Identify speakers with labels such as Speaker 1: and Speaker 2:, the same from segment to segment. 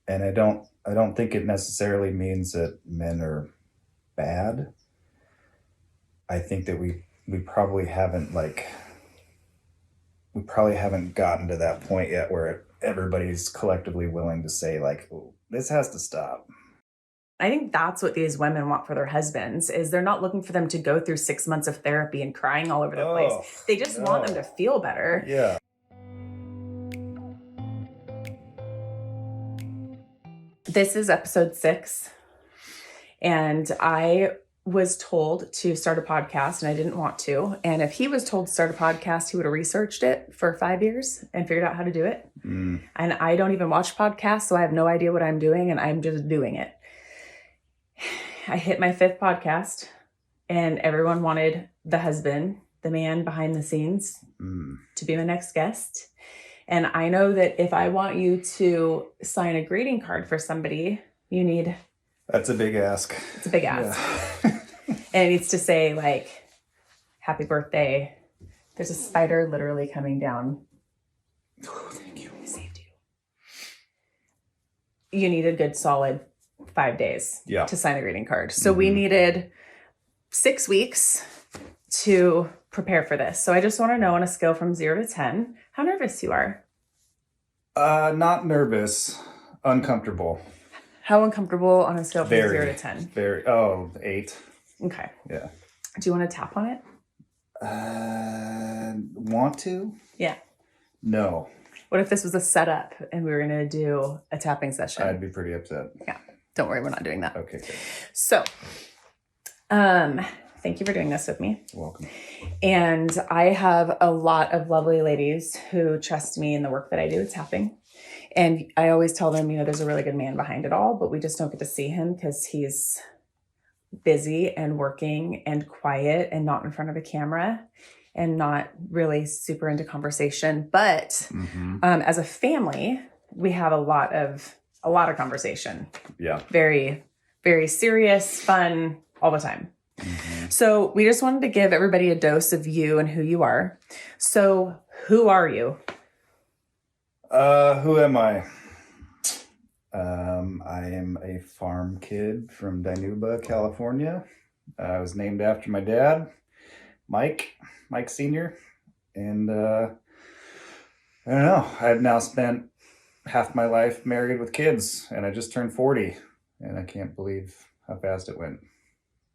Speaker 1: And I don't think it necessarily means that men are bad. I think that we probably haven't gotten to that point yet where everybody's collectively willing to say like, "Oh, this has to stop."
Speaker 2: I think that's what these women want for their husbands is they're not looking for them to go through 6 months of therapy and crying all over the place.
Speaker 1: Oh,
Speaker 2: They just want them to
Speaker 1: no.
Speaker 2: feel better.
Speaker 1: Yeah.
Speaker 2: This is episode 6. And I was told to start a podcast and I didn't want to. And if he was told to start a podcast, he would have researched it for 5 years and figured out how to do it. And I don't even watch podcasts, so I have no idea what I'm doing and I'm just doing it. I hit my 5th podcast and everyone wanted the husband, the man behind the scenes, to be my next guest. And I know that if I want you to sign a greeting card for somebody, you need...
Speaker 1: That's a big ask.
Speaker 2: It's a big ask.
Speaker 1: Yeah.
Speaker 2: And it needs to say like, happy birthday. There's a spider literally coming down.
Speaker 1: Oh, thank you.
Speaker 2: I saved you. You need a good solid 5 days to sign a greeting card. So we needed 6 weeks to prepare for this. So I just want to know on a scale from 0 to 10, how nervous you are.
Speaker 1: Not nervous, uncomfortable.
Speaker 2: How uncomfortable on a scale from 0 to 10?
Speaker 1: Very. 8.
Speaker 2: Okay.
Speaker 1: Yeah.
Speaker 2: Do you want to tap on it?
Speaker 1: Want to?
Speaker 2: Yeah.
Speaker 1: No.
Speaker 2: What if this was a setup and we were going to do a tapping session?
Speaker 1: I'd be pretty upset.
Speaker 2: Yeah. Don't worry, we're not doing that.
Speaker 1: Okay, good.
Speaker 2: So, thank you for doing this with me.
Speaker 1: You're welcome.
Speaker 2: And I have a lot of lovely ladies who trust me in the work that I do with tapping. And I always tell them, there's a really good man behind it all, but we just don't get to see him because he's busy and working and quiet and not in front of a camera and not really super into conversation. But as a family, we have a lot of conversation.
Speaker 1: Yeah.
Speaker 2: Very, very serious, fun, all the time. So we just wanted to give everybody a dose of you and who you are. So who are you?
Speaker 1: Who am I? I am a farm kid from Dinuba, California. I was named after my dad, Mike Sr. And I don't know, I've now spent half my life married with kids and I just turned 40 and I can't believe how fast it went.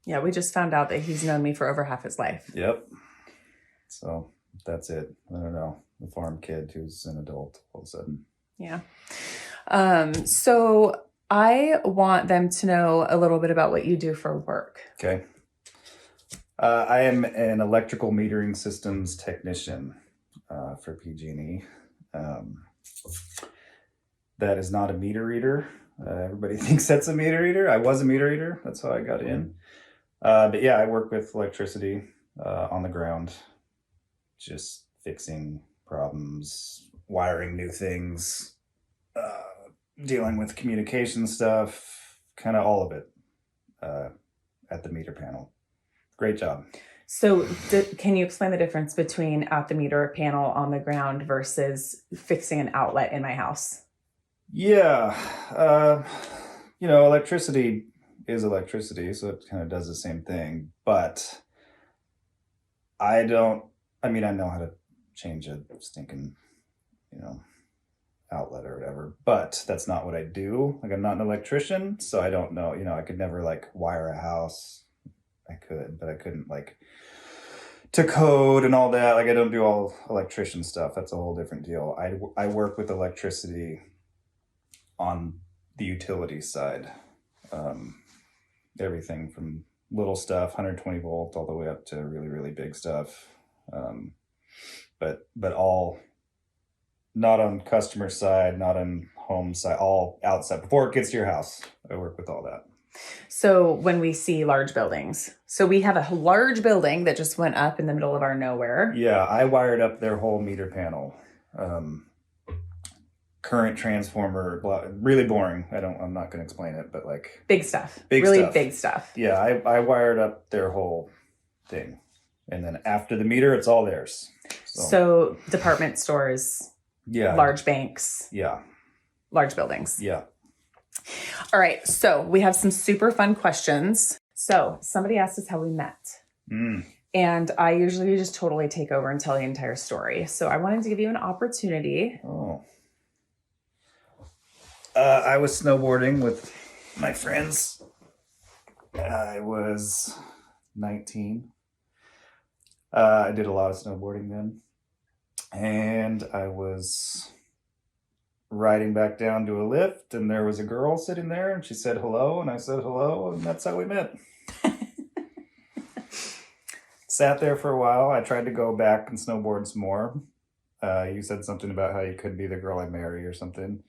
Speaker 2: Yeah, we just found out that he's known me for over half his life.
Speaker 1: Yep. So that's it. I don't know. The farm kid who's an adult all of a sudden.
Speaker 2: Yeah. So I want them to know a little bit about what you do for work.
Speaker 1: Okay. I am an electrical metering systems technician for PG&E. That is not a meter reader. Everybody thinks that's a meter reader. I was a meter reader. That's how I got in. But yeah, I work with electricity on the ground, just fixing problems, wiring new things, dealing with communication stuff, kind of all of it at the meter panel. Great job.
Speaker 2: So can you explain the difference between at the meter panel on the ground versus fixing an outlet in my house?
Speaker 1: Yeah. Electricity is electricity, so it kind of does the same thing. But I know how to change a stinking, outlet or whatever, but that's not what I do. Like, I'm not an electrician, so I don't know, I could never wire a house. I could, but I couldn't to code and all that. I don't do all electrician stuff. That's a whole different deal. I work with electricity on the utility side. Everything from little stuff, 120 volt, all the way up to really, really big stuff. But all not on customer side, not on home side, all outside. Before it gets to your house, I work with all that.
Speaker 2: So when we see large buildings, so we have a large building that just went up in the middle of our nowhere.
Speaker 1: Yeah, I wired up their whole meter panel. Current transformer, really boring. I'm not going to explain it, but
Speaker 2: big stuff.
Speaker 1: Big stuff. Yeah, I wired up their whole thing. And then after the meter, it's all theirs.
Speaker 2: So department stores,
Speaker 1: yeah,
Speaker 2: large banks,
Speaker 1: yeah,
Speaker 2: large buildings.
Speaker 1: Yeah.
Speaker 2: All right. So we have some super fun questions. So somebody asked us how we met. And I usually just totally take over and tell the entire story. So I wanted to give you an opportunity.
Speaker 1: Oh. I was snowboarding with my friends. I was 19. I did a lot of snowboarding then. And I was riding back down to a lift, and there was a girl sitting there, and she said hello, and I said hello, and that's how we met. Sat there for a while. I tried to go back and snowboard some more. You said something about how you could be the girl I marry or something.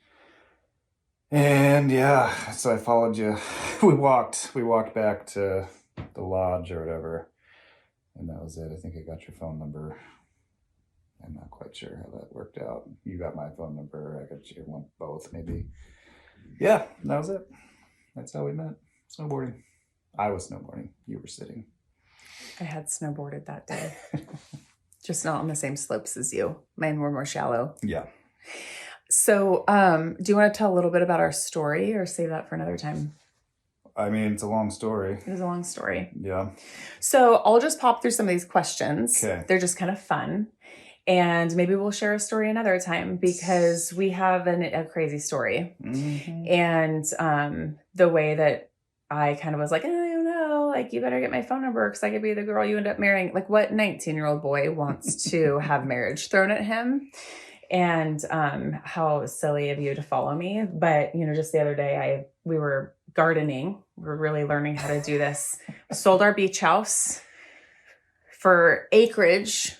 Speaker 1: And yeah, so I followed you. We walked back to the lodge or whatever. And that was it. I think I got your phone number. I'm not quite sure how that worked out. You got my phone number. I got your one, both maybe. Yeah, that was it. That's how we met. Snowboarding. I was snowboarding. You were sitting.
Speaker 2: I had snowboarded that day. Just not on the same slopes as you. Mine were more shallow.
Speaker 1: Yeah.
Speaker 2: So, do you want to tell a little bit about our story or save that for another time?
Speaker 1: I mean, it's a long story.
Speaker 2: It is a long story.
Speaker 1: Yeah.
Speaker 2: So I'll just pop through some of these questions.
Speaker 1: Okay.
Speaker 2: They're just kind of fun. And maybe we'll share a story another time because we have a crazy story.
Speaker 1: Mm-hmm.
Speaker 2: And the way that I kind of was like, I don't know, like, you better get my phone number because I could be the girl you end up marrying. Like, what 19-year-old boy wants to have marriage thrown at him? And how silly of you to follow me. But, just the other day, we were gardening. We were really learning how to do this. Sold our beach house for acreage,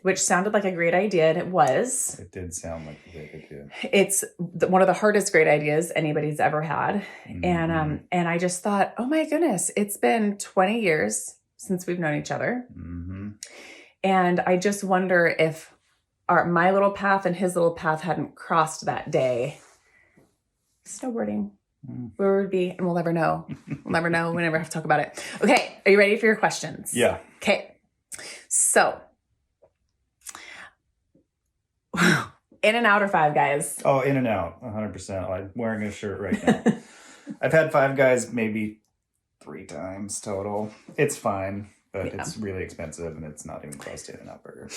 Speaker 2: which sounded like a great idea, and it was.
Speaker 1: It did sound like a great idea.
Speaker 2: It's one of the hardest great ideas anybody's ever had. Mm-hmm. And I just thought, oh my goodness, it's been 20 years since we've known each other. Mm-hmm. And I just wonder if my little path and his little path hadn't crossed that day. Snowboarding. Where would it be? And we'll never know. We'll never know. We never have to talk about it. Okay. Are you ready for your questions?
Speaker 1: Yeah.
Speaker 2: Okay. So, in and out or Five Guys?
Speaker 1: Oh, in and out. 100%. I'm wearing a shirt right now. I've had Five Guys maybe 3 times total. It's fine, but it's really expensive and it's not even close to In-N-Out Burger.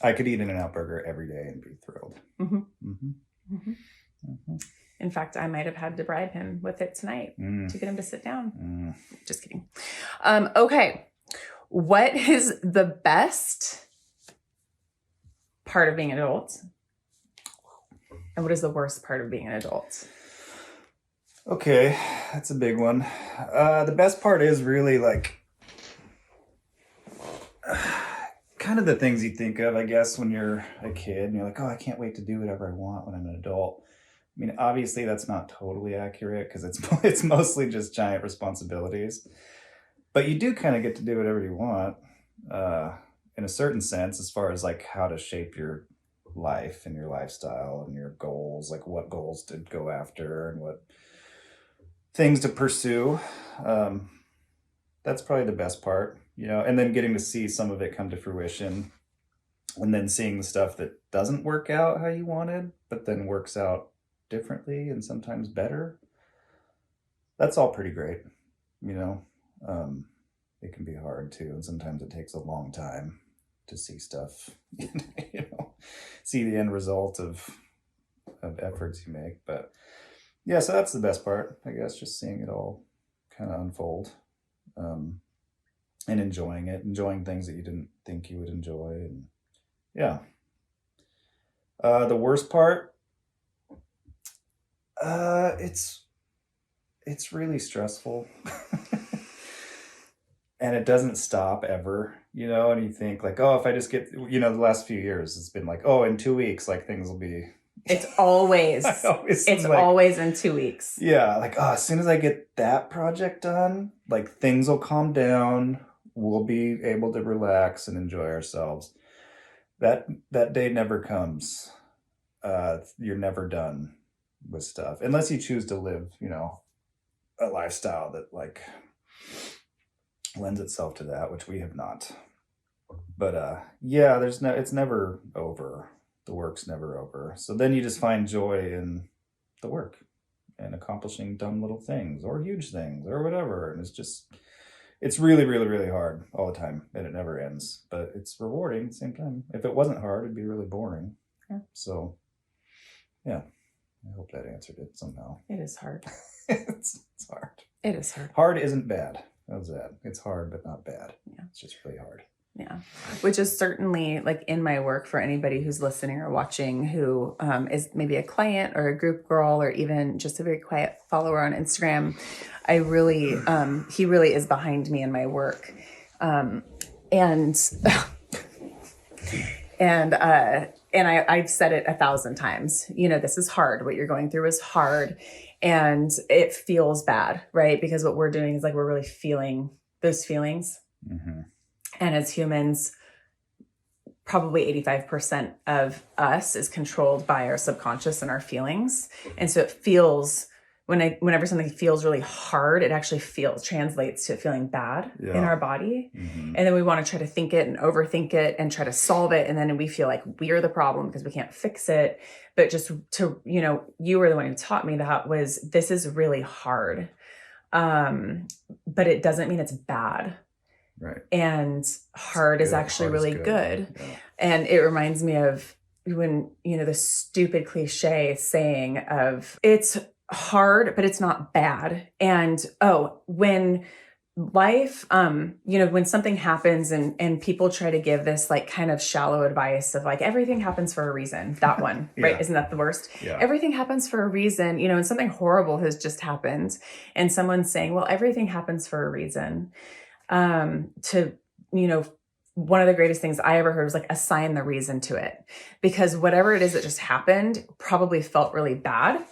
Speaker 1: I could eat In-N-Out Burger every day and be thrilled. Mm-hmm. Mm-hmm. Mm-hmm. Mm-hmm.
Speaker 2: In fact, I might have had to bribe him with it tonight to get him to sit down. Just kidding. Okay. What is the best part of being an adult? And what is the worst part of being an adult?
Speaker 1: Okay, that's a big one. The best part is really like kind of the things you think of, I guess, when you're a kid and you're like, oh, I can't wait to do whatever I want when I'm an adult. I mean, obviously that's not totally accurate because it's mostly just giant responsibilities. But you do kind of get to do whatever you want in a certain sense as far as like how to shape your life and your lifestyle and your goals, like what goals to go after and what things to pursue. That's probably the best part, and then getting to see some of it come to fruition and then seeing the stuff that doesn't work out how you wanted, but then works out differently and sometimes better. That's all pretty great. It can be hard too. And sometimes it takes a long time to see stuff, see the end result of efforts you make. But yeah, so that's the best part, I guess, just seeing it all kind of unfold and enjoying things that you didn't think you would enjoy. And yeah. The worst part, it's really stressful. And it doesn't stop ever, and you think like, oh, if I just get, the last few years, it's been like, oh, in 2 weeks, like things will be.
Speaker 2: It's always in 2 weeks.
Speaker 1: Yeah. Like, oh, as soon as I get that project done, like things will calm down. We'll be able to relax and enjoy ourselves. That day never comes. You're never done with stuff unless you choose to live, a lifestyle that like lends itself to that, which we have not. But yeah, it's never over. The work's never over. So then you just find joy in the work and accomplishing dumb little things or huge things or whatever. And it's really, really, really hard all the time, and it never ends. But it's rewarding at the same time. If it wasn't hard, it'd be really boring.
Speaker 2: Yeah.
Speaker 1: So, yeah, I hope that answered it somehow.
Speaker 2: It is hard.
Speaker 1: It's hard.
Speaker 2: It is hard.
Speaker 1: Hard isn't bad. How's that? It's hard, but not bad.
Speaker 2: Yeah.
Speaker 1: It's just really hard.
Speaker 2: Yeah. Which is certainly like in my work for anybody who's listening or watching who is maybe a client or a group girl or even just a very quiet follower on Instagram. I really, he really is behind me in my work. And I've said it 1,000 times, you know, this is hard. What you're going through is hard and it feels bad, right? Because what we're doing is like, we're really feeling those feelings. Mm-hmm. And as humans, probably 85% of us is controlled by our subconscious and our feelings. And so it feels, whenever something feels really hard, it actually translates to feeling bad in our body. Mm-hmm. And then we want to try to think it and overthink it and try to solve it. And then we feel like we're the problem because we can't fix it. But just to, you know, you were the one who taught me that this is really hard. But it doesn't mean it's bad.
Speaker 1: Right.
Speaker 2: And hard is actually really good. Yeah. And it reminds me of when, you know, the stupid cliche saying of it's hard, but it's not bad. And, when life, you know, when something happens and people try to give this like kind of shallow advice of like, everything happens for a reason, that one, yeah. Right? Isn't that the worst? Yeah. Everything happens for a reason, you know, and something horrible has just happened and someone's saying, well, everything happens for a reason. To, you know, one of the greatest things I ever heard was like assign the reason to it, because whatever it is that just happened probably felt really bad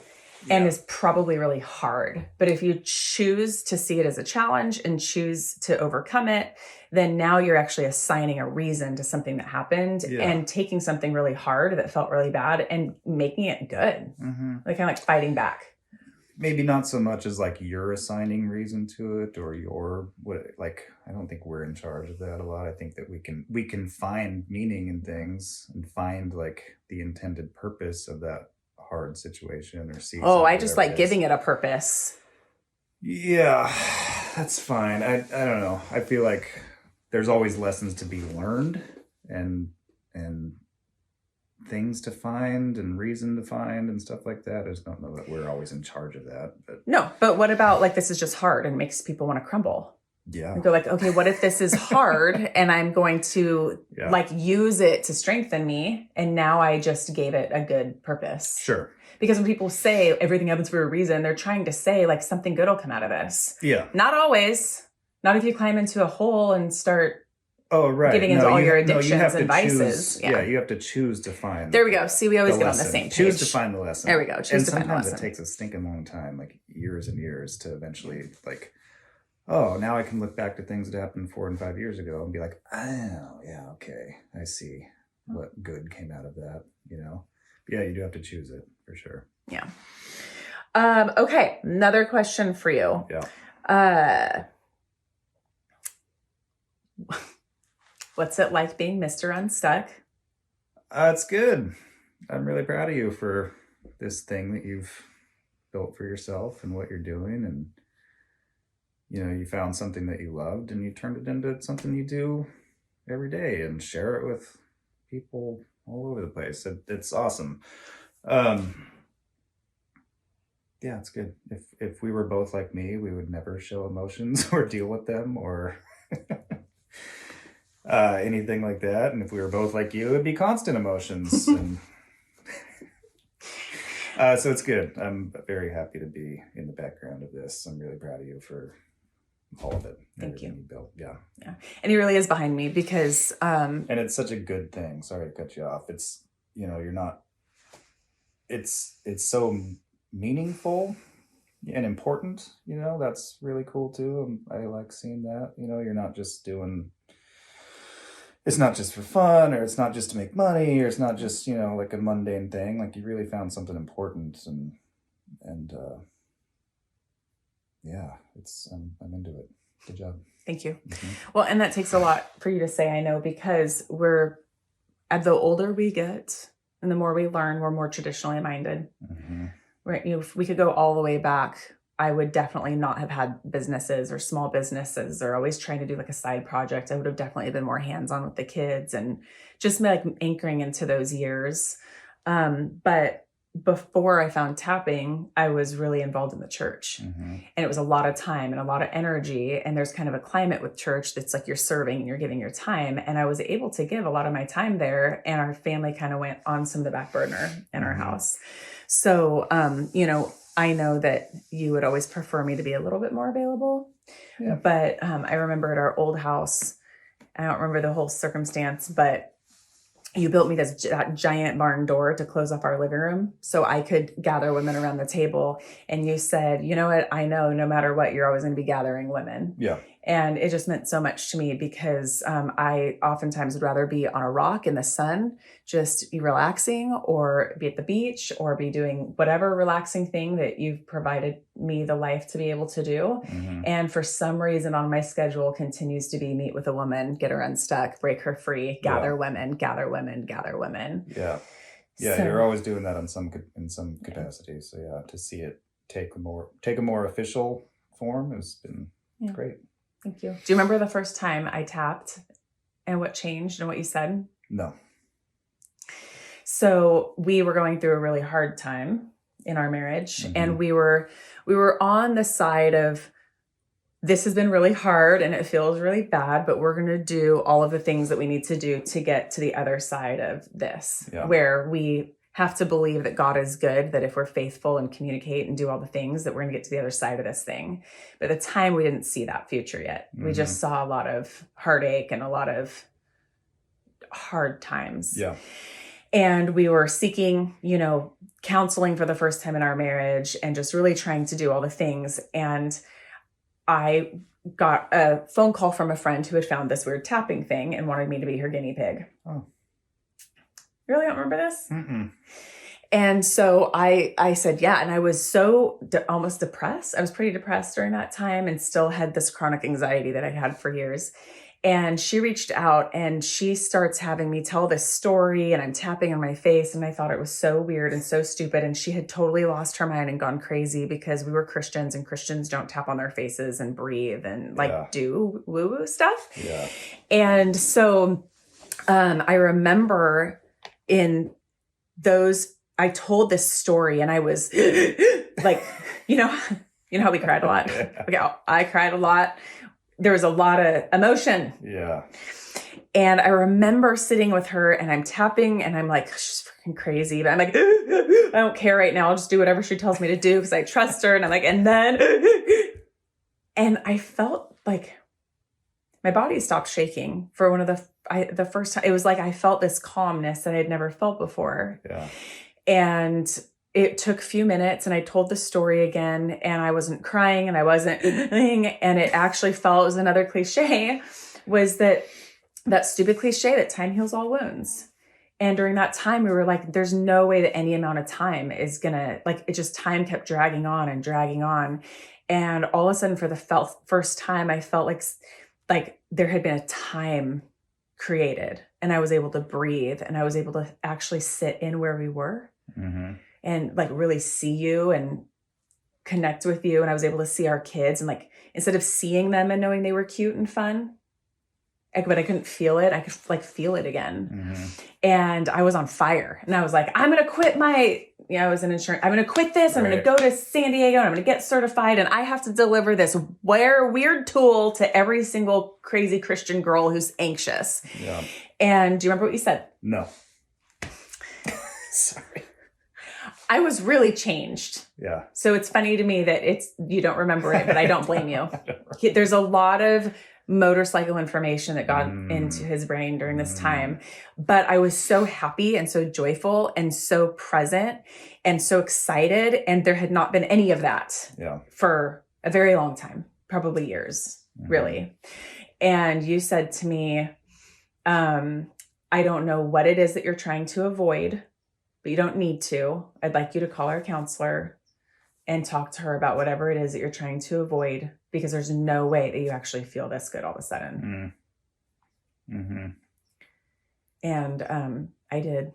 Speaker 2: and is probably really hard. But if you choose to see it as a challenge and choose to overcome it, then now you're actually assigning a reason to something that happened and taking something really hard that felt really bad and making it good. Mm-hmm. Like kind of like fighting back.
Speaker 1: Maybe not so much as like you're assigning reason to it or I don't think we're in charge of that a lot. I think that we can find meaning in things and find like the intended purpose of that hard situation or see.
Speaker 2: I just like giving it a purpose.
Speaker 1: Yeah, that's fine. I don't know. I feel like there's always lessons to be learned and things to find and reason to find and stuff like that. I just don't know that we're always in charge of that.
Speaker 2: But what about like this is just hard and makes people want to crumble? Yeah. And go like, okay, what if this is hard and I'm going to like use it to strengthen me and now I just gave it a good purpose? Sure. Because when people say everything happens for a reason, they're trying to say like something good will come out of this. Yeah. Not always. Not if you climb into a hole and start getting into all your addictions and vices.
Speaker 1: Yeah, you have to choose to find.
Speaker 2: There we go. See, we always get on the same page.
Speaker 1: Choose to find the lesson.
Speaker 2: There we go. Choose to find the lesson.
Speaker 1: Sometimes it takes a stinking long time, like years and years, to eventually like, now I can look back to things that happened 4 and 5 years ago and be like, oh, yeah, okay, I see what good came out of that, you know? Yeah, you do have to choose it for sure.
Speaker 2: Yeah. Okay, another question for you.
Speaker 1: Yeah.
Speaker 2: What's it like being Mr. Unstuck?
Speaker 1: It's good. I'm really proud of you for this thing that you've built for yourself and what you're doing. And, you know, you found something that you loved and you turned it into something you do every day and share it with people all over the place. It's awesome. Yeah, it's good. If we were both like me, we would never show emotions or deal with them or... anything like that. And if we were both like you, it'd be constant emotions. And so it's good. I'm very happy to be in the background of this. I'm really proud of you for all of it.
Speaker 2: Thank you.
Speaker 1: Built. Yeah.
Speaker 2: And he really is behind me because
Speaker 1: and it's such a good thing. Sorry to cut you off. It's, you know, you're not, it's so meaningful and important, you know. That's really cool too. I like seeing that, you know. You're not just doing, it's not just for fun, or it's not just to make money, or it's not just, you know, like a mundane thing. Like you really found something important, and yeah, it's I'm into it. Good job.
Speaker 2: Thank you. Mm-hmm. Well, and that takes a lot for you to say, I know, because the older we get and the more we learn, we're more traditionally minded. Mm-hmm. if we could go all the way back, I would definitely not have had businesses or small businesses or always trying to do like a side project. I would have definitely been more hands-on with the kids and just like anchoring into those years. But before I found tapping, I was really involved in the church, and it was a lot of time and a lot of energy. And there's kind of a climate with church that's like you're serving and you're giving your time. And I was able to give a lot of my time there, and our family kind of went on some of the back burner in our house. So, I know that you would always prefer me to be a little bit more available, but I remember at our old house, I don't remember the whole circumstance, but you built me that giant barn door to close off our living room so I could gather women around the table. And you said, you know what? I know no matter what, you're always going to be gathering women.
Speaker 1: Yeah.
Speaker 2: And it just meant so much to me because I oftentimes would rather be on a rock in the sun, just be relaxing, or be at the beach, or be doing whatever relaxing thing that you've provided me the life to be able to do. And for some reason on my schedule continues to be meet with a woman, get her unstuck, break her free, gather women, gather women, gather women.
Speaker 1: Yeah. Yeah. So, you're always doing that in some capacity. So to see it take a more official form has been great.
Speaker 2: Thank you. Do you remember the first time I tapped and what changed and what you said?
Speaker 1: No.
Speaker 2: So we were going through a really hard time in our marriage, and we were on the side of, this has been really hard and it feels really bad, but we're going to do all of the things that we need to do to get to the other side of this, where we have to believe that God is good, that if we're faithful and communicate and do all the things, that we're going to get to the other side of this thing. But at the time, we didn't see that future yet. We just saw a lot of heartache and a lot of hard times.
Speaker 1: Yeah.
Speaker 2: And we were seeking, counseling for the first time in our marriage and just really trying to do all the things. And I got a phone call from a friend who had found this weird tapping thing and wanted me to be her guinea pig. Oh. You really don't remember this? And so I said, yeah. And I was so almost depressed. I was pretty depressed during that time and still had this chronic anxiety that I'd had for years. And she reached out and she starts having me tell this story, and I'm tapping on my face. And I thought it was so weird and so stupid. And she had totally lost her mind and gone crazy because we were Christians, and Christians don't tap on their faces and breathe and do woo-woo stuff. Yeah. And so I remember in those, I told this story and I was like, how we cried a lot. Okay, I cried a lot. There was a lot of emotion. Yeah. And I remember sitting with her and I'm tapping and I'm like, she's freaking crazy. But I'm like, I don't care right now. I'll just do whatever she tells me to do because I trust her. And I'm like, and I felt like my body stopped shaking for one of the first time. It was like I felt this calmness that I had never felt before. Yeah. And it took a few minutes and I told the story again, and I wasn't crying and I wasn't, and it actually felt, it was another cliche, was that stupid cliche that time heals all wounds. And during that time, we were like, there's no way that any amount of time is gonna, time kept dragging on and dragging on. And all of a sudden for the first time, I felt like there had been a time created, and I was able to breathe, and I was able to actually sit in where we were. And really see you and connect with you. And I was able to see our kids, and instead of seeing them and knowing they were cute and fun, but I couldn't feel it. I could feel it again. And I was on fire, and I was like, I'm going to quit I was in insurance. I'm going to quit this. I'm going to go to San Diego and I'm going to get certified. And I have to deliver this weird tool to every single crazy Christian girl who's anxious. Yeah. And do you remember what you said? No. Sorry. I was really changed. Yeah. So it's funny to me that you don't remember it, but I don't blame you. There's a lot of motorcycle information that got into his brain during this time, but I was so happy and so joyful and so present and so excited. And there had not been any of that for a very long time, probably years, really. And you said to me, I don't know what it is that you're trying to avoid, but you don't need to. I'd like you to call our counselor and talk to her about whatever it is that you're trying to avoid, because there's no way that you actually feel this good all of a sudden. And I did.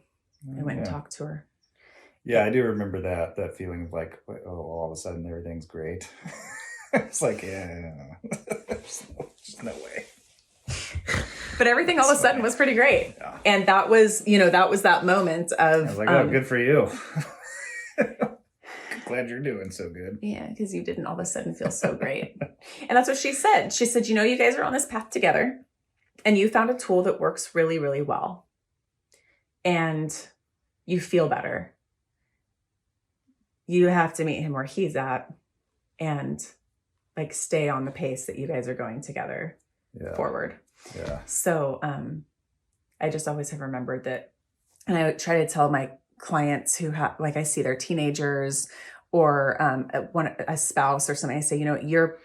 Speaker 2: I went and talked to her.
Speaker 1: Yeah, I do remember that feeling of like, oh, all of a sudden everything's great. It's like, yeah, there's no way.
Speaker 2: But everything all of a sudden was pretty great.
Speaker 1: Yeah.
Speaker 2: And that was, that was that moment of...
Speaker 1: I was like, oh, good for you. Glad you're doing so good.
Speaker 2: Yeah, because you didn't all of a sudden feel so great. And that's what she said. She said, you guys are on this path together and you found a tool that works really, really well. And you feel better. You have to meet him where he's at and like stay on the pace that you guys are going together forward.
Speaker 1: Yeah.
Speaker 2: So I just always have remembered that. And I try to tell my clients who have, like, I see their teenagers or a spouse or something, I say,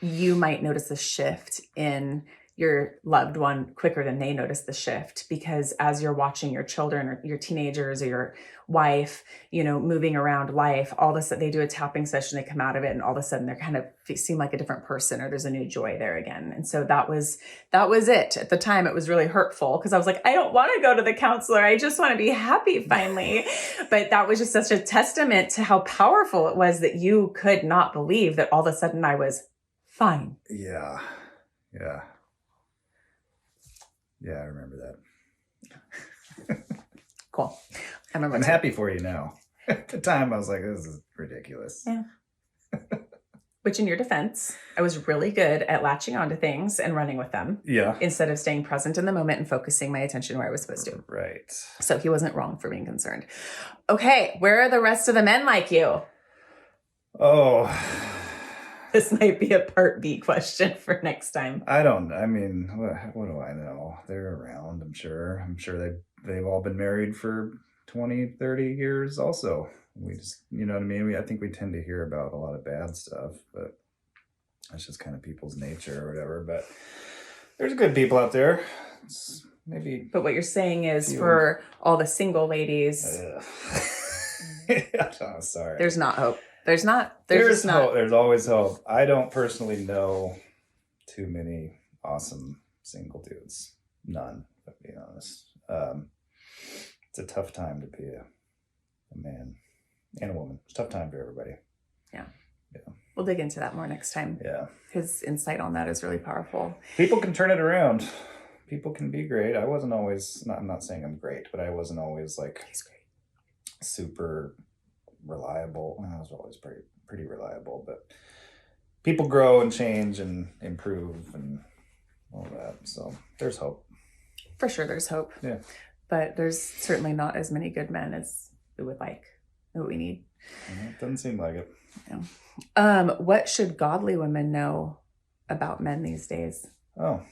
Speaker 2: you might notice a shift in your loved one quicker than they notice the shift, because as you're watching your children or your teenagers or your wife, moving around life, all of a sudden they do a tapping session, they come out of it and all of a sudden they're kind of seem like a different person, or there's a new joy there again. And so that was it. At the time, it was really hurtful because I was like, I don't want to go to the counselor. I just want to be happy finally. But that was just such a testament to how powerful it was that you could not believe that all of a sudden I was fine.
Speaker 1: Yeah. Yeah. Yeah, I remember that.
Speaker 2: Cool. I remember.
Speaker 1: I'm happy for you now. At the time, I was like, this is ridiculous.
Speaker 2: Yeah. Which, in your defense, I was really good at latching onto things and running with them.
Speaker 1: Yeah.
Speaker 2: Instead of staying present in the moment and focusing my attention where I was supposed to.
Speaker 1: Right.
Speaker 2: So he wasn't wrong for being concerned. Okay, where are the rest of the men like you?
Speaker 1: Oh.
Speaker 2: This might be a part B question for next time.
Speaker 1: What do I know? They're around, I'm sure. They've all been married for 20, 30 years also. We just, you know what I mean? I think we tend to hear about a lot of bad stuff, but that's just kind of people's nature or whatever. But there's good people out there. Maybe.
Speaker 2: But what you're saying is for all the single ladies.
Speaker 1: Oh, sorry.
Speaker 2: There's not hope. There's not.
Speaker 1: There's hope. There's always hope. I don't personally know too many awesome single dudes. None, to be honest. It's a tough time to be a man and a woman. It's a tough time for everybody.
Speaker 2: Yeah. We'll dig into that more next time.
Speaker 1: Yeah.
Speaker 2: His insight on that is really powerful.
Speaker 1: People can turn it around. People can be great. I wasn't always, I'm not saying I'm great, but I wasn't always like
Speaker 2: He's great.
Speaker 1: Super reliable. I was always pretty reliable, but people grow and change and improve and all that. So there's hope.
Speaker 2: For sure, there's hope.
Speaker 1: Yeah.
Speaker 2: But there's certainly not as many good men as we would like, that we need.
Speaker 1: It doesn't seem like it.
Speaker 2: Yeah. What should godly women know about men these days?
Speaker 1: Oh,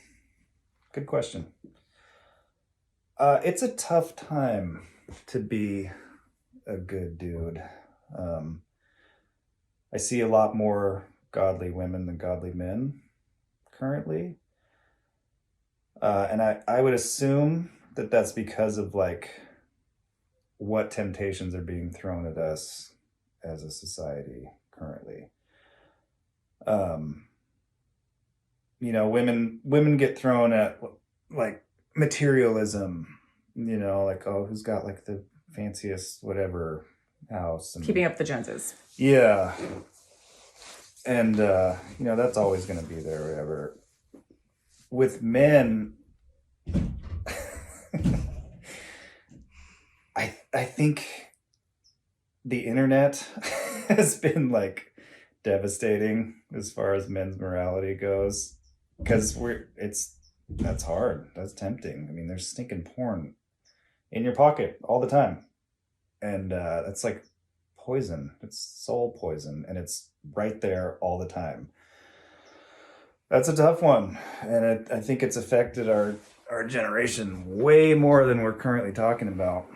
Speaker 1: good question. It's a tough time to be a good dude. I see a lot more godly women than godly men currently. And I would assume that that's because of like what temptations are being thrown at us as a society currently. Women get thrown at like materialism, like, oh, who's got like the fanciest whatever house and
Speaker 2: Keeping up the Joneses.
Speaker 1: Yeah. And that's always going to be there, whatever. With men, I think the internet has been like devastating as far as men's morality goes, because that's hard. That's tempting. I mean, there's stinking porn in your pocket all the time. And that's like poison. It's soul poison. And it's right there all the time. That's a tough one. And I think it's affected our generation way more than we're currently talking about.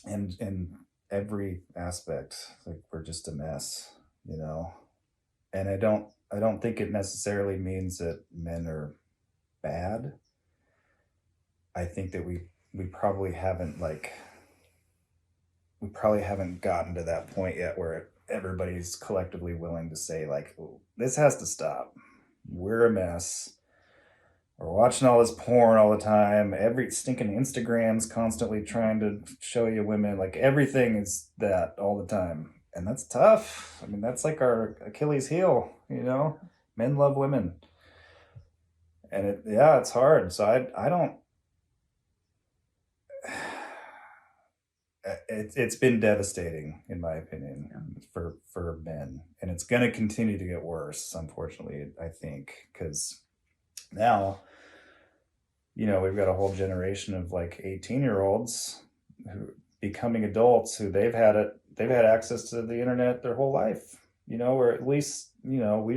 Speaker 1: And in every aspect, like we're just a mess, And I don't think it necessarily means that men are bad. I think that we probably haven't gotten to that point yet where everybody's collectively willing to say like, this has to stop. We're a mess. We're watching all this porn all the time. Every stinking Instagram's constantly trying to show you women. Like everything is that all the time. And that's tough. I mean, that's like our Achilles heel, you know? Men love women. And it's hard. So I don't, it's been devastating in my opinion for men. And it's going to continue to get worse, unfortunately, I think, because now, you know, we've got a whole generation of like 18-year-olds who becoming adults who they've had access to the internet their whole life, you know, or at least, you know,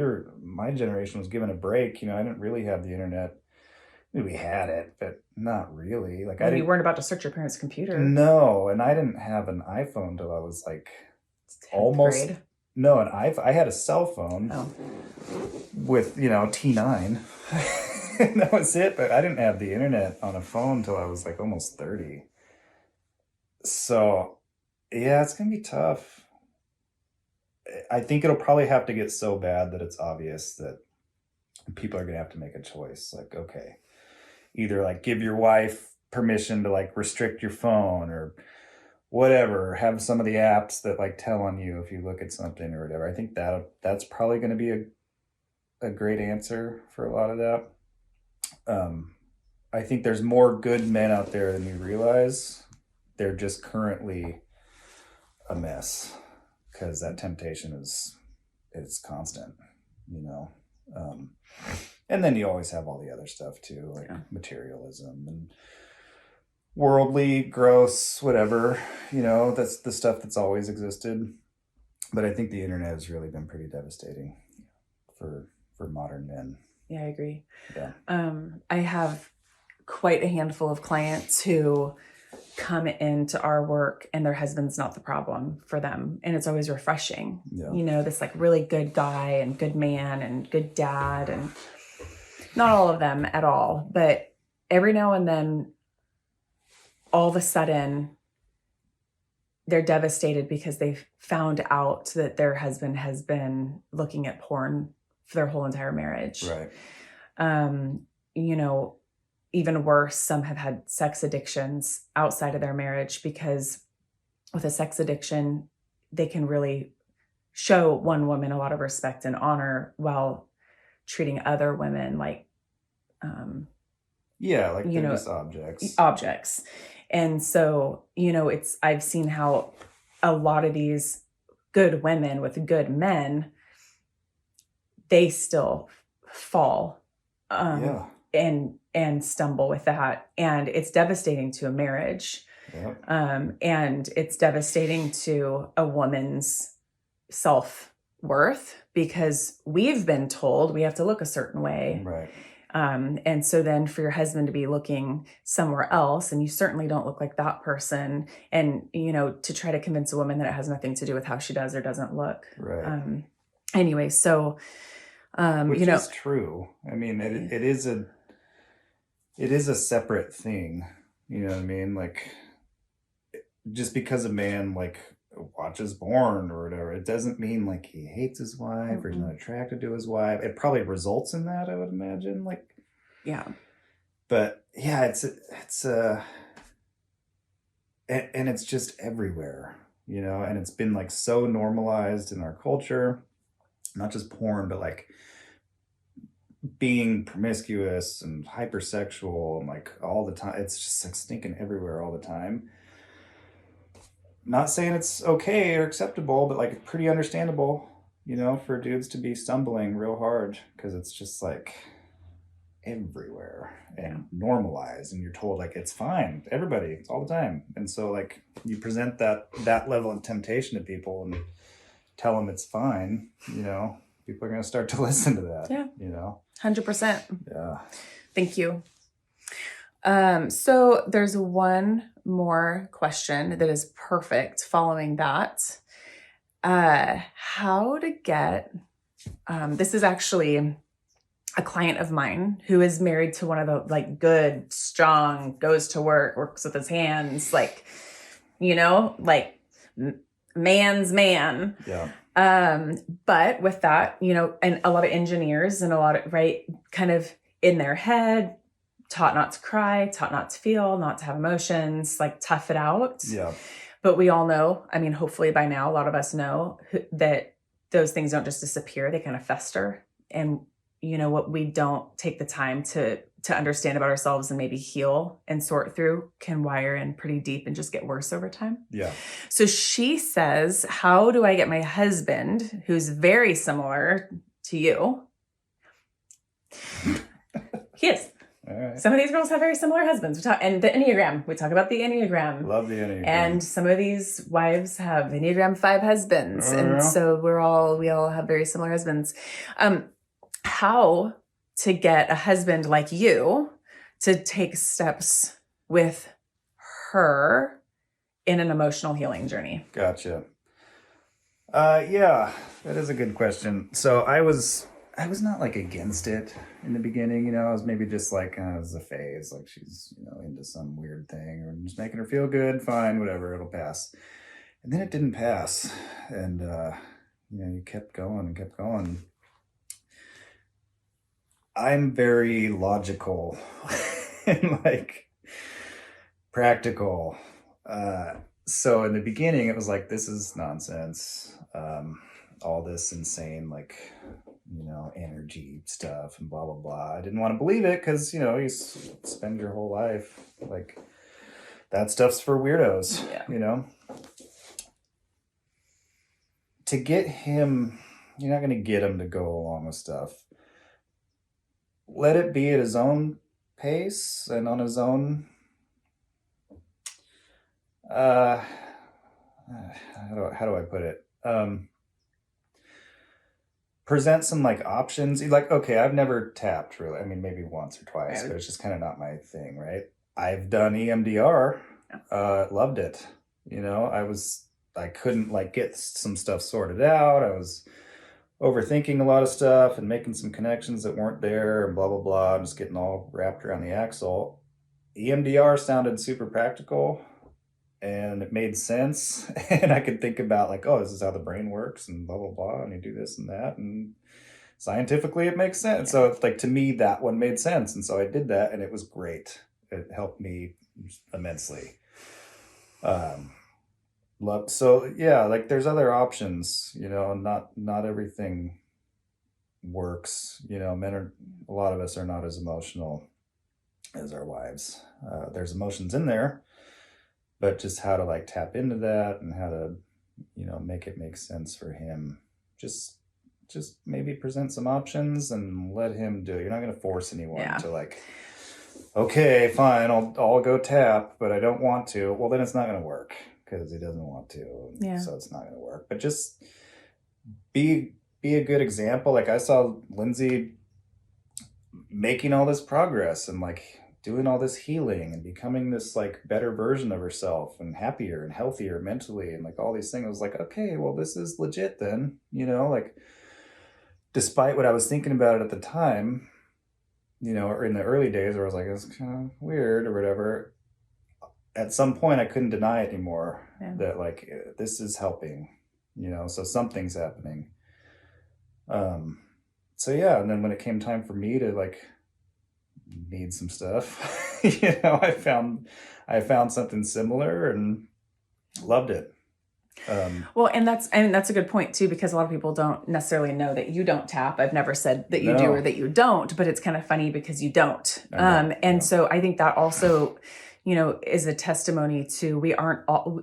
Speaker 1: my generation was given a break. You know, I didn't really have the internet. I mean, we had it, but not really. Like
Speaker 2: you weren't about to search your parents' computer.
Speaker 1: No, and I didn't have an iPhone till I was like
Speaker 2: 10th
Speaker 1: almost
Speaker 2: grade.
Speaker 1: No, and I had a cell phone with, you know, T9. And that was it, but I didn't have the internet on a phone till I was like almost 30. So, yeah, it's going to be tough. I think it'll probably have to get so bad that it's obvious that people are going to have to make a choice. Like, okay, either like give your wife permission to like restrict your phone or whatever, have some of the apps that like tell on you if you look at something or whatever. I think that's probably going to be a great answer for a lot of that. I think there's more good men out there than you realize. They're just currently a mess because that temptation it's constant, you know. And then you always have all the other stuff too, like materialism and worldly, gross, whatever, you know, that's the stuff that's always existed. But I think the internet has really been pretty devastating for modern men.
Speaker 2: Yeah, I agree.
Speaker 1: Yeah.
Speaker 2: I have quite a handful of clients who come into our work and their husband's not the problem for them. And it's always refreshing.
Speaker 1: Yeah.
Speaker 2: You know, this like really good guy and good man and good dad, and not all of them at all, but every now and then, all of a sudden, they're devastated because they've found out that their husband has been looking at porn for their whole entire marriage.
Speaker 1: Right.
Speaker 2: You know, even worse, some have had sex addictions outside of their marriage, because with a sex addiction, they can really show one woman a lot of respect and honor while treating other women like,
Speaker 1: like
Speaker 2: you
Speaker 1: they're
Speaker 2: know,
Speaker 1: just
Speaker 2: objects. And so, you know, I've seen how a lot of these good women with good men, they still fall and stumble with that. And it's devastating to a marriage.
Speaker 1: Yeah.
Speaker 2: And it's devastating to a woman's self-worth, because we've been told we have to look a certain way.
Speaker 1: Right.
Speaker 2: And so then for your husband to be looking somewhere else, and you certainly don't look like that person, and, you know, to try to convince a woman that it has nothing to do with how she does or doesn't look.
Speaker 1: Right.
Speaker 2: Anyway, so,
Speaker 1: which
Speaker 2: you know,
Speaker 1: is true. I mean, it is a separate thing. You know what I mean? Like, just because a man like watches porn or whatever, it doesn't mean like he hates his wife or he's not attracted to his wife. It probably results in that, I would imagine. Like,
Speaker 2: yeah.
Speaker 1: But yeah, it's and it's just everywhere, you know, and it's been like so normalized in our culture, not just porn, but like being promiscuous and hypersexual and like all the time. It's just like stinking everywhere all the time. Not saying it's okay or acceptable, but like it's pretty understandable, you know, for dudes to be stumbling real hard, because it's just like everywhere and normalized, and you're told like it's fine, everybody, it's all the time. And so like you present that level of temptation to people and tell them it's fine, you know, people are going to start to listen to that. You know,
Speaker 2: 100%.
Speaker 1: Yeah.
Speaker 2: Thank you. So there's one more question that is perfect following that. How to get, this is actually a client of mine who is married to one of the like good, strong, goes to work, works with his hands, like, you know, like man's man.
Speaker 1: Yeah.
Speaker 2: But with that, you know, and a lot of engineers and a lot of, right, kind of in their head, taught not to cry, taught not to feel, not to have emotions, like tough it out.
Speaker 1: Yeah.
Speaker 2: But we all know, I mean, hopefully by now, a lot of us know that those things don't just disappear, they kind of fester. And what we don't take the time to understand about ourselves and maybe heal and sort through can wire in pretty deep and just get worse over time.
Speaker 1: Yeah.
Speaker 2: So she says, how do I get my husband, who's very similar to you? He is.
Speaker 1: All right.
Speaker 2: Some of these girls have very similar husbands. And the Enneagram, we talk about the Enneagram.
Speaker 1: Love the Enneagram.
Speaker 2: And some of these wives have Enneagram 5 husbands. And so we all have very similar husbands. How to get a husband like you to take steps with her in an emotional healing journey.
Speaker 1: Gotcha. Yeah, that is a good question. So I was not like against it in the beginning, I was maybe just like, it was a phase, like she's, into some weird thing or just making her feel good, fine, whatever, it'll pass. And then it didn't pass. And, you kept going and kept going. I'm very logical and like practical. So in the beginning, it was like, this is nonsense. All this insane, like, energy stuff and blah, blah, blah. I didn't want to believe it because, you spend your whole life like that stuff's for weirdos, To get him, you're not going to get him to go along with stuff. Let it be at his own pace and on his own. How do I put it? Present some like options. Like, okay, I've never tapped really. I mean, maybe once or twice, but it's just kind of not my thing, right? I've done EMDR. Loved it. I couldn't like get some stuff sorted out. I was overthinking a lot of stuff and making some connections that weren't there and blah, blah, blah. I'm just getting all wrapped around the axle. EMDR sounded super practical and it made sense. And I could think about like, oh, this is how the brain works and blah, blah, blah. And you do this and that. And scientifically it makes sense. So it's like, to me, that one made sense. And so I did that and it was great. It helped me immensely. So yeah, like there's other options, not everything works, a lot of us are not as emotional as our wives. There's emotions in there, but just how to like tap into that and how to, make it make sense for him. Just maybe present some options and let him do it. You're not going to force anyone to like, okay, fine, I'll go tap, but I don't want to. Well, then it's not going to work. Because he doesn't want to, so it's not going to work. But just be a good example. Like I saw Lindsay making all this progress and like doing all this healing and becoming this like better version of herself and happier and healthier mentally and like all these things. I was like, okay, well, this is legit then, like despite what I was thinking about it at the time, or in the early days where I was like, it's kind of weird or whatever. At some point I couldn't deny it anymore that like, this is helping, so something's happening. So yeah. And then when it came time for me to like need some stuff, I found something similar and loved it.
Speaker 2: Well, and that's a good point too, because a lot of people don't necessarily know that you don't tap. I've never said that you do or that you don't, but it's kind of funny because you don't. So I think that also, is a testimony to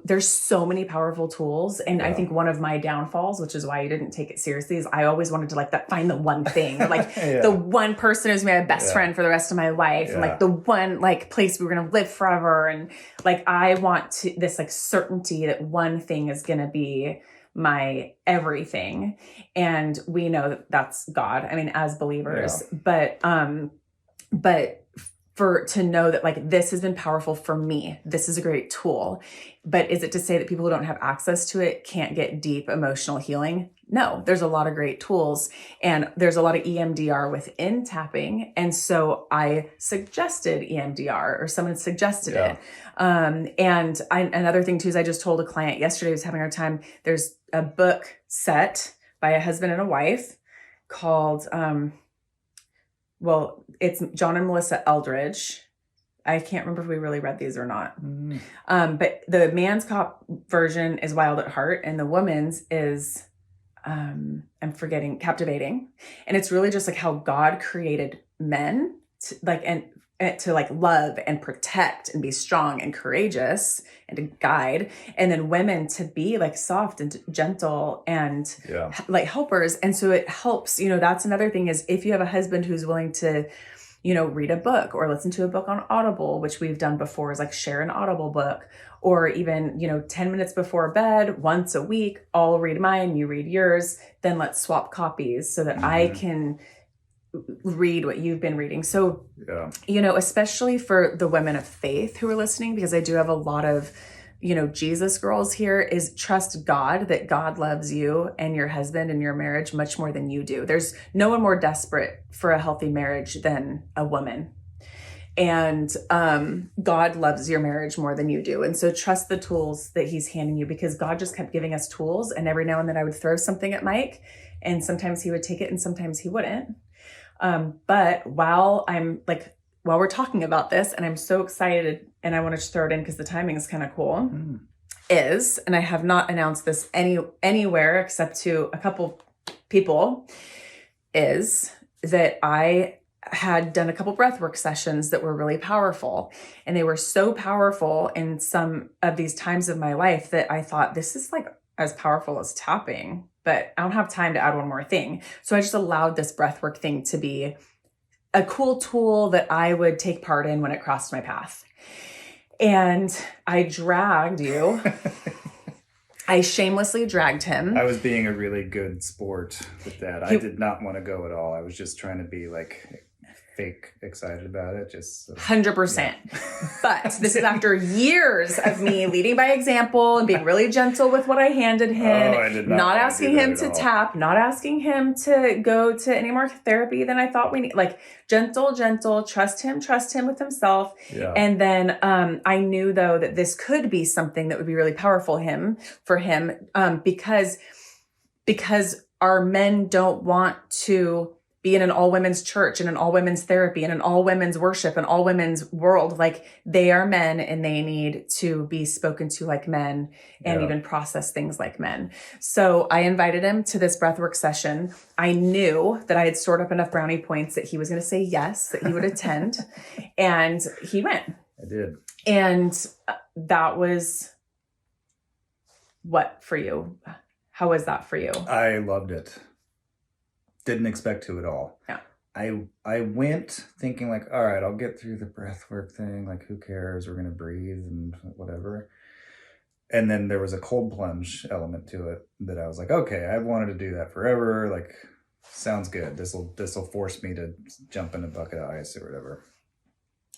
Speaker 2: there's so many powerful tools. And I think one of my downfalls, which is why I didn't take it seriously, is I always wanted to like find the one thing, like the one person who's my best friend for the rest of my life. And like the one like place we were going to live forever. And like, I want this like certainty that one thing is going to be my everything. And we know that that's God. I mean, as believers, but to know that like, this has been powerful for me. This is a great tool, but is it to say that people who don't have access to it can't get deep emotional healing? No, there's a lot of great tools and there's a lot of EMDR within tapping. And so I suggested EMDR or someone suggested it. Another thing too, is I just told a client yesterday who's having a hard time. There's a book set by a husband and a wife called, well, it's John and Melissa Eldridge. I can't remember if we really read these or not. But the man's cop version is Wild at Heart, and the woman's is, I'm forgetting, Captivating. And it's really just like how God created men to, like, and to like love and protect and be strong and courageous and to guide, and then women to be like soft and gentle and like helpers. And so it helps, that's another thing is if you have a husband who's willing to, read a book or listen to a book on Audible, which we've done before, is like share an Audible book, or even, 10 minutes before bed, once a week, I'll read mine, you read yours, then let's swap copies so that I can read what you've been reading. So, especially for the women of faith who are listening, because I do have a lot of, Jesus girls here, is trust God, that God loves you and your husband and your marriage much more than you do. There's no one more desperate for a healthy marriage than a woman. And God loves your marriage more than you do. And so trust the tools that he's handing you, because God just kept giving us tools. And every now and then I would throw something at Mike, and sometimes he would take it and sometimes he wouldn't. But while we're talking about this, and I'm so excited, and I want to just throw it in because the timing is kind of cool, and I have not announced this anywhere except to a couple people, is that I had done a couple breathwork sessions that were really powerful. And they were so powerful in some of these times of my life that I thought, this is like as powerful as tapping, but I don't have time to add one more thing. So I just allowed this breathwork thing to be a cool tool that I would take part in when it crossed my path. And I dragged you. I shamelessly dragged him.
Speaker 1: I was being a really good sport with that. I did not want to go at all. I was just trying to be like fake excited about it. Just
Speaker 2: 100%. Yeah. But this is after years of me leading by example and being really gentle with what I handed him.
Speaker 1: I did not
Speaker 2: asking him to tap, not asking him to go to any more therapy than I thought we need. Like gentle, trust him with himself.
Speaker 1: Yeah.
Speaker 2: And then I knew though that this could be something that would be really powerful for him because our men don't want to be in an all women's church and an all women's therapy and an all women's worship and all women's world. Like they are men and they need to be spoken to like men and even process things like men. So I invited him to this breathwork session. I knew that I had stored up enough brownie points that he was going to say yes, that he would attend. And he went.
Speaker 1: I did.
Speaker 2: And that was what for you? How was that for you?
Speaker 1: I loved it. Didn't expect to at all.
Speaker 2: Yeah.
Speaker 1: I went thinking like, all right, I'll get through the breathwork thing. Like, who cares? We're going to breathe and whatever. And then there was a cold plunge element to it that I was like, okay, I've wanted to do that forever. Like, sounds good. This'll force me to jump in a bucket of ice or whatever,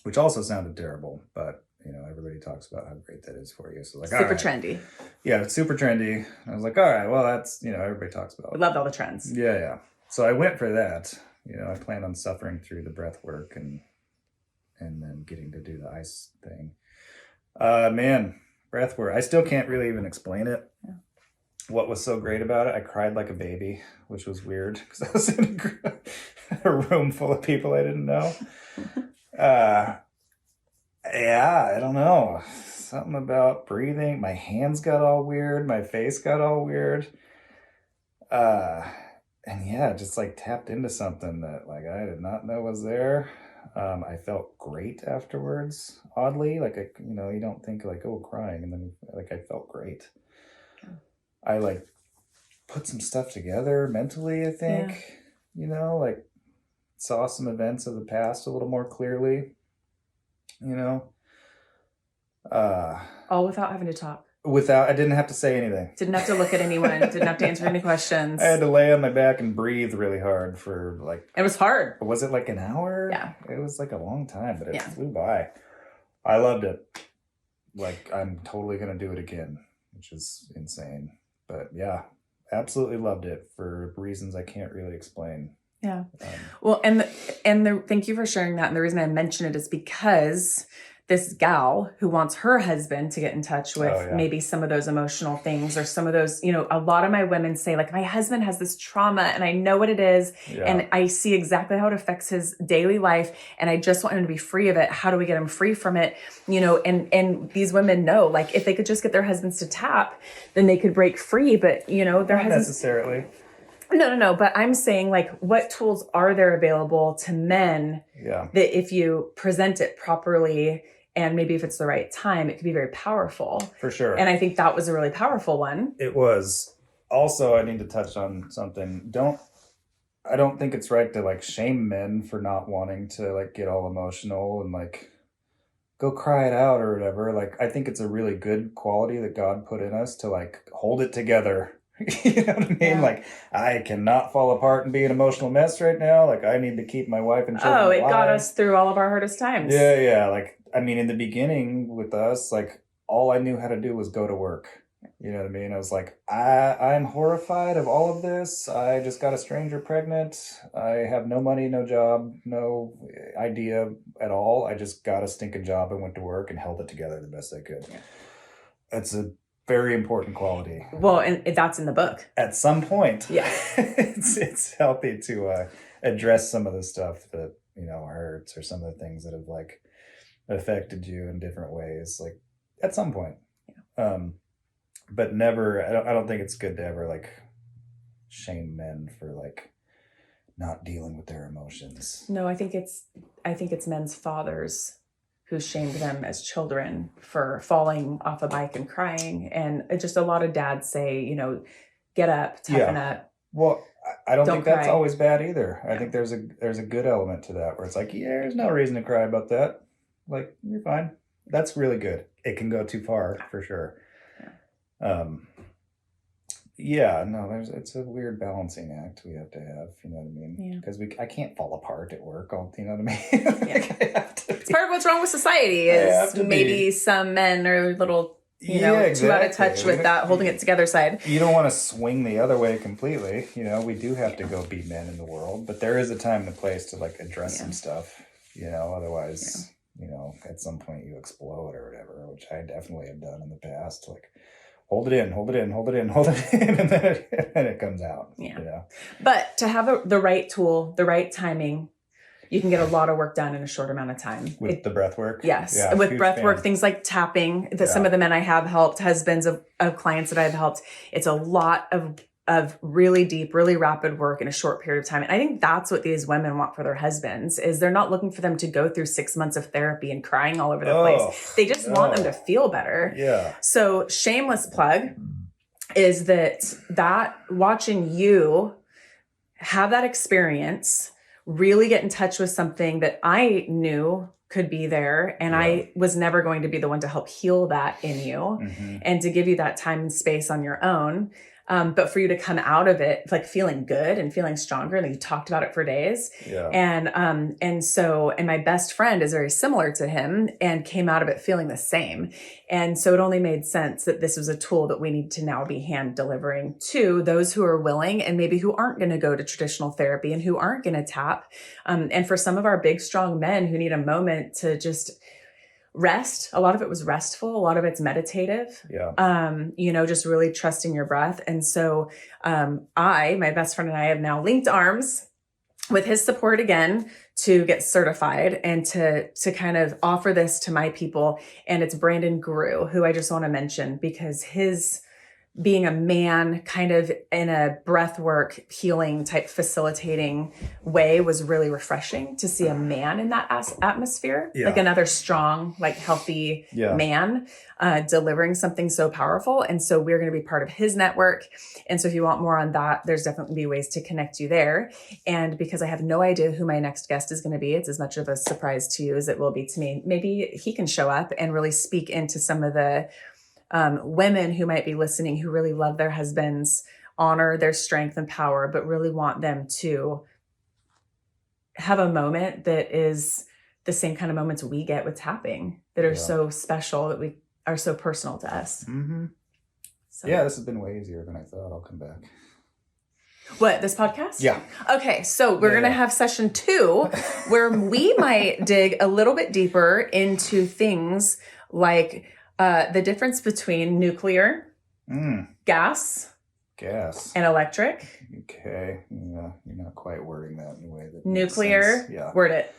Speaker 1: which also sounded terrible, but everybody talks about how great that is for you. So like,
Speaker 2: super trendy.
Speaker 1: Yeah, it's super trendy. I was like, all right, well, that's, everybody talks about it.
Speaker 2: We loved all the trends.
Speaker 1: Yeah. So I went for that. I planned on suffering through the breath work and then getting to do the ice thing. Man, breath work. I still can't really even explain it.
Speaker 2: Yeah.
Speaker 1: What was so great about it? I cried like a baby, which was weird because I was in a room full of people I didn't know. Yeah, I don't know. Something about breathing. My hands got all weird. My face got all weird. And yeah, just like tapped into something that like I did not know was there. I felt great afterwards, oddly. Like, you don't think like, oh, crying. And then like, I felt great. I like put some stuff together mentally, I think, like saw some events of the past a little more clearly,
Speaker 2: all without having to talk.
Speaker 1: I didn't have to say anything.
Speaker 2: Didn't have to look at anyone. Didn't have to answer any questions.
Speaker 1: I had to lay on my back and breathe really hard for like...
Speaker 2: It was hard.
Speaker 1: Was it like an hour?
Speaker 2: Yeah.
Speaker 1: It was like a long time, but it flew by. I loved it. Like, I'm totally going to do it again, which is insane. But yeah, absolutely loved it for reasons I can't really explain.
Speaker 2: Yeah. Well, and the thank you for sharing that. And the reason I mention it is because this gal who wants her husband to get in touch with
Speaker 1: Oh, yeah.
Speaker 2: maybe some of those emotional things or some of those, you know, a lot of my women say like, my husband has this trauma and I know what it is.
Speaker 1: Yeah.
Speaker 2: And I see exactly how it affects his daily life. And I just want him to be free of it. How do we get him free from it? You know, and these women know, like, if they could just get their husbands to tap, then they could break free. But, you know, their
Speaker 1: Not
Speaker 2: husbands...
Speaker 1: necessarily.
Speaker 2: No. But I'm saying, like, what tools are there available to men that if you present it properly and maybe if it's the right time, it could be very powerful.
Speaker 1: For sure.
Speaker 2: And I think that was a really powerful one.
Speaker 1: It was. Also, I need to touch on something. I don't think it's right to like shame men for not wanting to like get all emotional and like go cry it out or whatever. Like, I think it's a really good quality that God put in us to like hold it together. You know what I mean?
Speaker 2: Yeah.
Speaker 1: Like, I cannot fall apart and be an emotional mess right now. Like, I need to keep my wife and children alive.
Speaker 2: Got us through all of our hardest times.
Speaker 1: Yeah. Like, I mean, in the beginning with us, like, all I knew how to do was go to work. You know what I mean? I was like, I'm horrified of all of this. I just got a stranger pregnant. I have no money, no job, no idea at all. I just got a stinking job and went to work and held it together the best I could. Yeah. That's a very important quality.
Speaker 2: Well, and that's in the book.
Speaker 1: At some point,
Speaker 2: yeah,
Speaker 1: it's healthy to address some of the stuff that, you know, hurts, or some of the things that have like affected you in different ways. Like, at some point, but never. I don't think it's good to ever like shame men for like not dealing with their emotions.
Speaker 2: No, I think it's men's fathers who shamed them as children for falling off a bike and crying. And just a lot of dads say, you know, get up, toughen up.
Speaker 1: Well, I don't think that's
Speaker 2: cry.
Speaker 1: always bad either. I think there's a good element to that where it's like, yeah, there's no reason to cry about that. Like, you're fine. That's really good. It can go too far for sure. It's a weird balancing act we have to have, you know what I mean? Because I can't fall apart at work, you know what I mean?
Speaker 2: It's part of what's wrong with society is maybe some men are a little, too out of touch with that holding it together side.
Speaker 1: You don't want to swing the other way completely. You know, we do have to go be men in the world, but there is a time and a place to like address some stuff, you know, otherwise, you know, at some point you explode or whatever, which I definitely have done in the past. Like, hold it in, and then it comes out.
Speaker 2: Yeah.
Speaker 1: You know?
Speaker 2: But to have the right tool, the right timing, you can get a lot of work done in a short amount of time.
Speaker 1: With the breath work?
Speaker 2: Yes.
Speaker 1: Yeah,
Speaker 2: with breath work, things like tapping, some of the men I have helped, husbands of clients that I've helped, it's a lot of really deep, really rapid work in a short period of time. And I think that's what these women want for their husbands, is they're not looking for them to go through 6 months of therapy and crying all over the place. They just want them to feel better.
Speaker 1: Yeah.
Speaker 2: So shameless plug is that watching you have that experience, really get in touch with something that I knew could be there. And I was never going to be the one to help heal that in you and to give you that time and space on your own. But for you to come out of it like feeling good and feeling stronger, and you talked about it for days.
Speaker 1: Yeah.
Speaker 2: And my best friend is very similar to him and came out of it feeling the same. And so it only made sense that this was a tool that we need to now be hand delivering to those who are willing and maybe who aren't going to go to traditional therapy and who aren't going to tap. And for some of our big, strong men who need a moment to just rest. A lot of it was restful. A lot of it's meditative.
Speaker 1: Yeah.
Speaker 2: Just really trusting your breath. And so, my best friend and I have now linked arms with his support again to get certified and to kind of offer this to my people. And it's Brandon Grew, who I just want to mention because his being a man kind of in a breathwork healing type facilitating way was really refreshing to see a man in that atmosphere, like another strong, like healthy man delivering something so powerful. And so we're going to be part of his network. And so if you want more on that, there's definitely ways to connect you there. And because I have no idea who my next guest is going to be, it's as much of a surprise to you as it will be to me. Maybe he can show up and really speak into some of the women who might be listening who really love their husbands, honor their strength and power, but really want them to have a moment that is the same kind of moments we get with tapping that are so special, that we are so personal to us.
Speaker 1: Mm-hmm.
Speaker 2: So.
Speaker 1: Yeah, this has been way easier than I thought. I'll come back.
Speaker 2: What, this podcast?
Speaker 1: Yeah.
Speaker 2: Okay, so we're going to have session 2 where we might dig a little bit deeper into things like the difference between nuclear, gas, and electric.
Speaker 1: Okay. Yeah, you're not quite wording that in a way that
Speaker 2: nuclear.
Speaker 1: makes sense. Yeah.
Speaker 2: Word it.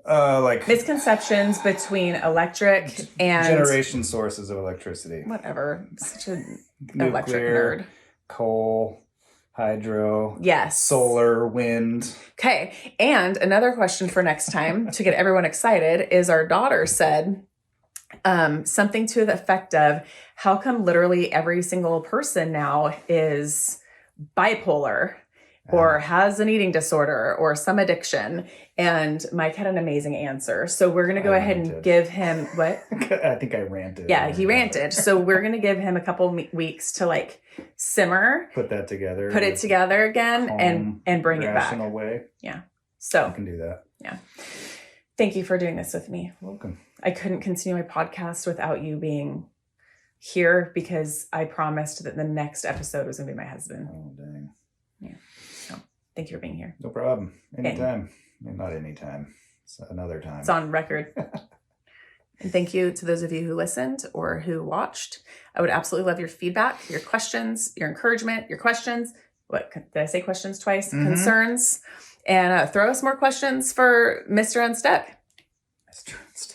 Speaker 1: Like
Speaker 2: misconceptions between electric and
Speaker 1: generation sources of electricity.
Speaker 2: Whatever. Such a
Speaker 1: Nuclear,
Speaker 2: electric nerd.
Speaker 1: Coal, hydro,
Speaker 2: yes,
Speaker 1: solar, wind.
Speaker 2: Okay. And another question for next time to get everyone excited is our daughter said something to the effect of, how come literally every single person now is bipolar or has an eating disorder or some addiction? And Mike had an amazing answer. So we're going to go ahead and give him what?
Speaker 1: I think I ranted.
Speaker 2: Yeah, he ranted. So we're going to give him a couple weeks to like simmer,
Speaker 1: put it together
Speaker 2: again, and bring it back.
Speaker 1: Rational way.
Speaker 2: Yeah. So
Speaker 1: I can do that.
Speaker 2: Yeah. Thank you for doing this with me.
Speaker 1: You're welcome.
Speaker 2: I couldn't continue my podcast without you being here because I promised that the next episode was going to be my husband.
Speaker 1: Oh, dang.
Speaker 2: Yeah. So thank you for being here.
Speaker 1: No problem. Anytime. Not anytime. It's another time.
Speaker 2: It's on record. And thank you to those of you who listened or who watched. I would absolutely love your feedback, your questions, your encouragement, your questions. What did I say? Questions twice? Concerns. And throw us more questions for Mr. Unstuck.
Speaker 1: Mr. Unstuck.